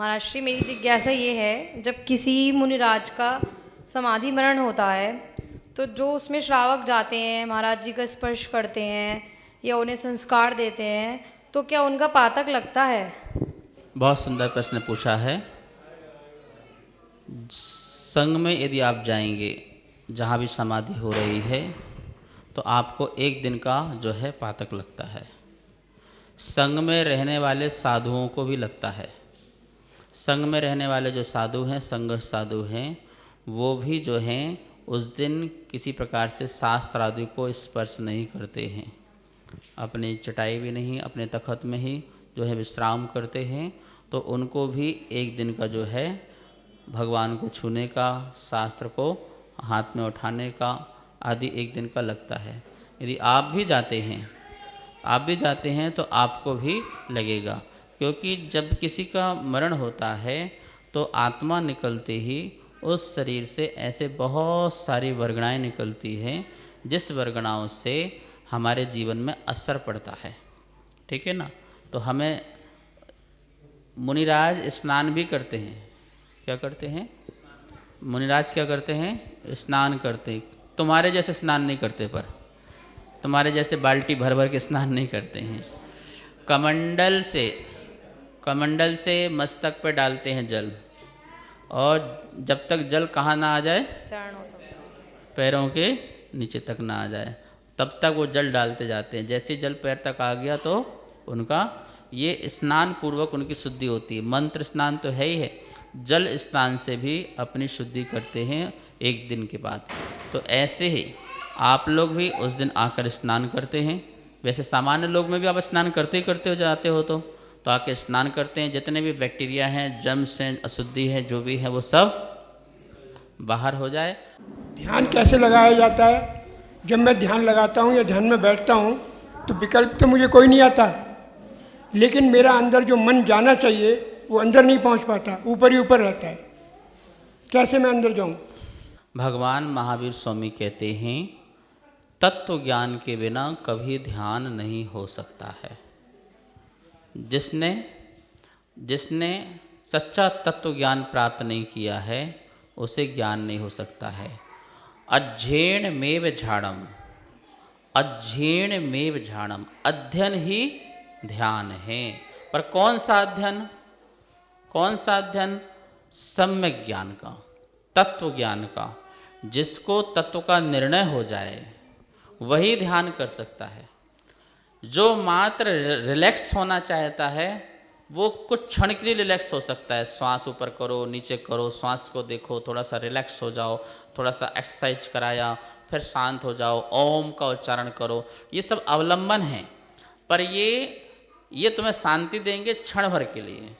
महाराज श्री, मेरी जिज्ञासा ये है, जब किसी मुनिराज का समाधि मरण होता है तो जो उसमें श्रावक जाते हैं, महाराज जी का स्पर्श करते हैं या उन्हें संस्कार देते हैं, तो क्या उनका पातक लगता है? बहुत सुंदर प्रश्न पूछा है। संघ में यदि आप जाएंगे जहाँ भी समाधि हो रही है तो आपको एक दिन का जो है पातक लगता है। संघ में रहने वाले साधुओं को भी लगता है। संघ में रहने वाले जो साधु हैं, संघ साधु हैं, वो भी जो हैं उस दिन किसी प्रकार से शास्त्र आदि को स्पर्श नहीं करते हैं। अपनी चटाई भी नहीं, अपने तखत में ही जो है विश्राम करते हैं। तो उनको भी एक दिन का जो है भगवान को छूने का, शास्त्र को हाथ में उठाने का आदि एक दिन का लगता है। यदि आप भी जाते हैं तो आपको भी लगेगा, क्योंकि जब किसी का मरण होता है तो आत्मा निकलते ही उस शरीर से ऐसे बहुत सारी वर्गणाएँ निकलती हैं जिस वर्गणाओं से हमारे जीवन में असर पड़ता है। ठीक है ना। तो हमें मुनिराज स्नान भी करते हैं। क्या करते हैं? मुनिराज क्या करते हैं? स्नान करते हैं। तुम्हारे जैसे स्नान नहीं करते, पर तुम्हारे जैसे बाल्टी भर भर के स्नान नहीं करते हैं। कमंडल से मस्तक पे डालते हैं जल, और जब तक जल कहाँ ना आ जाए, पैरों के नीचे तक ना आ जाए, तब तक वो जल डालते जाते हैं। जैसे जल पैर तक आ गया तो उनका ये स्नान पूर्वक उनकी शुद्धि होती है। मंत्र स्नान तो है ही है, जल स्नान से भी अपनी शुद्धि करते हैं एक दिन के बाद। तो ऐसे ही आप लोग भी उस दिन आकर स्नान करते हैं। वैसे सामान्य लोग में भी आप स्नान करते ही करते हो जाते हो तो आके स्नान करते हैं। जितने भी बैक्टीरिया हैं, जर्म्स हैं, अशुद्धि है, जो भी है वो सब बाहर हो जाए। ध्यान कैसे लगाया जाता है? जब मैं ध्यान लगाता हूँ या ध्यान में बैठता हूँ तो विकल्प तो मुझे कोई नहीं आता, लेकिन मेरा अंदर जो मन जाना चाहिए वो अंदर नहीं पहुँच पाता, ऊपर ही ऊपर रहता है। कैसे मैं अंदर जाऊँ? भगवान महावीर स्वामी कहते हैं, तत्व ज्ञान के बिना कभी ध्यान नहीं हो सकता है। जिसने सच्चा तत्व ज्ञान प्राप्त नहीं किया है उसे ज्ञान नहीं हो सकता है। अध्ययन मेव झाड़म, अध्ययन ही ध्यान है। पर कौन सा अध्ययन? सम्यक ज्ञान का, तत्व ज्ञान का। जिसको तत्व का निर्णय हो जाए वही ध्यान कर सकता है। जो मात्र रिलैक्स होना चाहता है वो कुछ क्षण के लिए रिलैक्स हो सकता है। श्वास ऊपर करो, नीचे करो, श्वास को देखो, थोड़ा सा रिलैक्स हो जाओ, थोड़ा सा एक्सरसाइज कराया, फिर शांत हो जाओ, ओम का उच्चारण करो। ये सब अवलंबन है, पर ये तुम्हें शांति देंगे क्षण भर के लिए।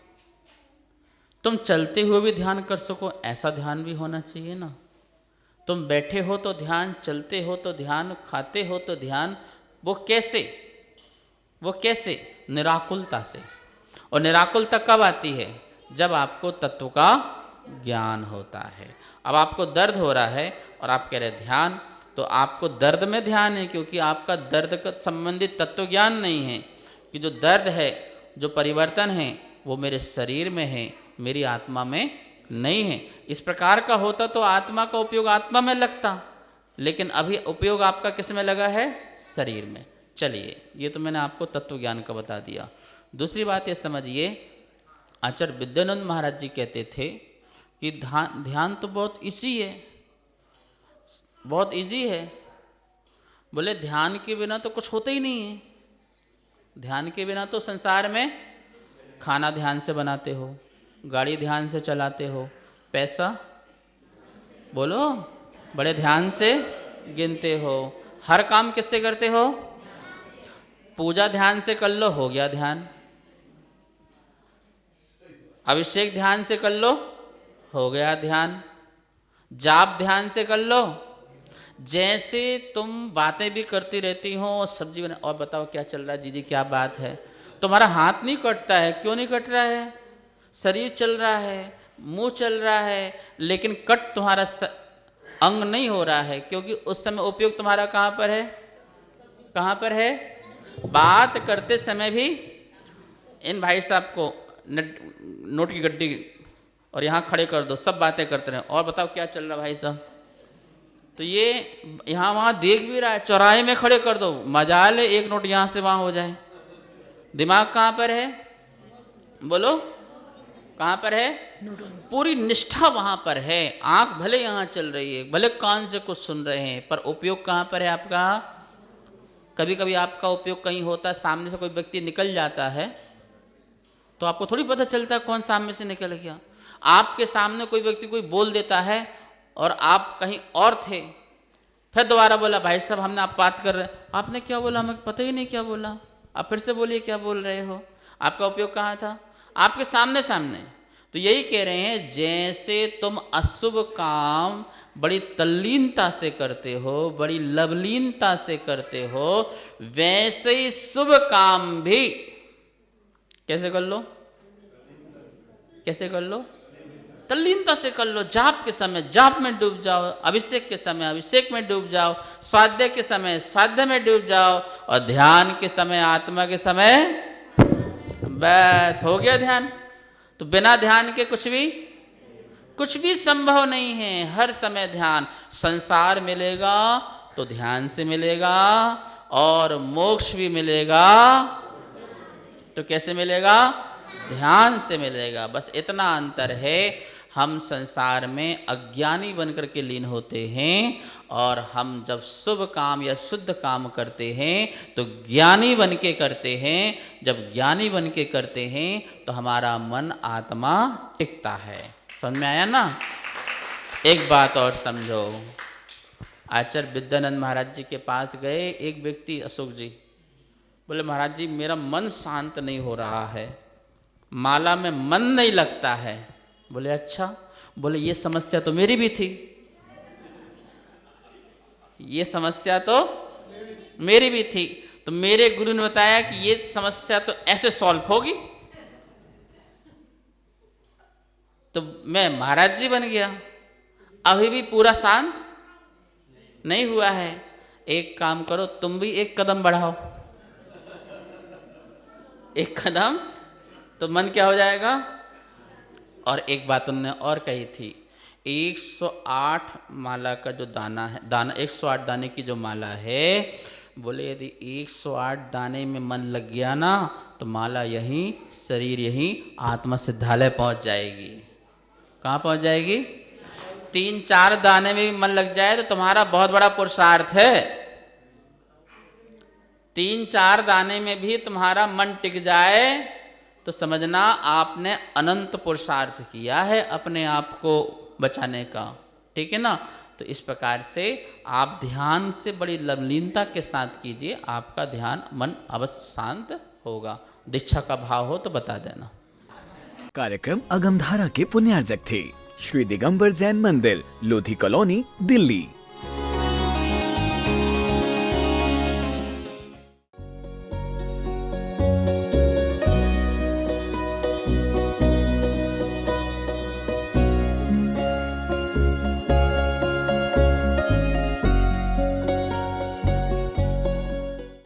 तुम चलते हुए भी ध्यान कर सको, ऐसा ध्यान भी होना चाहिए ना। तुम बैठे हो तो ध्यान, चलते हो तो ध्यान, खाते हो तो ध्यान। वो कैसे? निराकुलता से। और निराकुलता कब आती है? जब आपको तत्व का ज्ञान होता है। अब आपको दर्द हो रहा है और आप कह रहे ध्यान, तो आपको दर्द में ध्यान है, क्योंकि आपका दर्द का संबंधित तत्व ज्ञान नहीं है कि जो दर्द है, जो परिवर्तन है, वो मेरे शरीर में है, मेरी आत्मा में नहीं है। इस प्रकार का होता तो आत्मा का उपयोग आत्मा में लगता, लेकिन अभी उपयोग आपका किस में लगा है? शरीर में। चलिए, ये तो मैंने आपको तत्व ज्ञान का बता दिया। दूसरी बात ये समझिए, आचार्य विद्यानंद महाराज जी कहते थे कि ध्यान तो बहुत इजी है। बोले ध्यान के बिना तो कुछ होता ही नहीं है। ध्यान के बिना तो संसार में खाना ध्यान से बनाते हो, गाड़ी ध्यान से चलाते हो, पैसा बोलो बड़े ध्यान से गिनते हो, हर काम किससे करते हो? पूजा ध्यान से कर लो, हो गया ध्यान। अभिषेक ध्यान से कर लो, हो गया ध्यान। जाप ध्यान से कर लो। जैसे तुम बातें भी करती रहती हो, सब्जी बना, और बताओ क्या चल रहा है जीजी, क्या बात है? तुम्हारा हाथ नहीं कटता है। क्यों नहीं कट रहा है? शरीर चल रहा है, मुंह चल रहा है, लेकिन कट तुम्हारा अंग नहीं हो रहा है, क्योंकि उस समय उपयोग तुम्हारा कहाँ पर है? बात करते समय भी इन भाई साहब को नोट की गड्डी और यहाँ खड़े कर दो, सब बातें करते रहे, और बताओ क्या चल रहा भाई साहब। तो ये यहाँ वहाँ देख भी रहा है, चौराहे में खड़े कर दो, मजाल है एक नोट यहाँ से वहाँ हो जाए। दिमाग कहाँ पर है, बोलो कहाँ पर है? पूरी निष्ठा वहाँ पर है। आंख भले यहाँ चल रही है, भले कान से कुछ सुन रहे हैं, पर उपयोग कहाँ पर है आपका? कभी कभी आपका उपयोग कहीं होता है, सामने से कोई व्यक्ति निकल जाता है तो आपको थोड़ी पता चलता है कौन सामने से निकल गया। आपके सामने कोई व्यक्ति कोई बोल देता है और आप कहीं और थे, फिर दोबारा बोला भाई साहब हमने आप बात कर रहे हैं, आपने क्या बोला हमें पता ही नहीं क्या बोला, आप फिर से बोलिए क्या बोल रहे हो। आपका उपयोग कहाँ था? आपके सामने सामने। तो यही कह रहे हैं, जैसे तुम अशुभ काम बड़ी तल्लीनता से करते हो, बड़ी लवलीनता से करते हो, वैसे ही शुभ काम भी कैसे कर लो? कैसे कर लो? तल्लीनता से कर लो। जाप के समय जाप में डूब जाओ, अभिषेक के समय अभिषेक में डूब जाओ, स्वाध्याय के समय स्वाध्याय में डूब जाओ, और ध्यान के समय आत्मा के समय बस हो गया ध्यान। तो बिना ध्यान के कुछ भी संभव नहीं है। हर समय ध्यान। संसार मिलेगा तो ध्यान से मिलेगा, और मोक्ष भी मिलेगा तो कैसे मिलेगा? ध्यान से मिलेगा। बस इतना अंतर है, हम संसार में अज्ञानी बनकर के लीन होते हैं, और हम जब शुभ काम या शुद्ध काम करते हैं तो ज्ञानी बन के करते हैं। जब ज्ञानी बन के करते हैं तो हमारा मन आत्मा टिकता है। समझ में आया ना? एक बात और समझो, आचार्य विद्यानंद महाराज जी के पास गए एक व्यक्ति, अशोक जी, बोले महाराज जी मेरा मन शांत नहीं हो रहा है, माला में मन नहीं लगता है। बोले अच्छा। बोले ये समस्या तो मेरी भी थी, ये समस्या तो मेरी भी थी। तो मेरे गुरु ने बताया कि ये समस्या तो ऐसे सॉल्व होगी। तो मैं महाराज जी बन गया, अभी भी पूरा शांत नहीं हुआ है। एक काम करो, तुम भी एक कदम बढ़ाओ, एक कदम, तो मन क्या हो जाएगा। और एक बात उन्होंने और कही थी, 108 माला का जो दाना है, 108 दाने की जो माला है, बोले यदि 108 दाने में मन लग गया ना तो माला यहीं, शरीर यहीं, आत्मा सिद्धालय पहुंच जाएगी। कहाँ पहुंच जाएगी? 3-4 दाने में भी मन लग जाए तो तुम्हारा बहुत बड़ा पुरुषार्थ है। 3-4 दाने में भी तुम्हारा मन टिक जाए तो समझना आपने अनंत पुरुषार्थ किया है अपने आप को बचाने का। ठीक है ना? तो इस प्रकार से आप ध्यान से बड़ी लवलीनता के साथ कीजिए, आपका ध्यान मन अवश्य शांत होगा। दीक्षा का भाव हो तो बता देना। कार्यक्रम अगमधारा के पुण्यार्जक थे श्री दिगंबर जैन मंदिर, लोधी कॉलोनी, दिल्ली।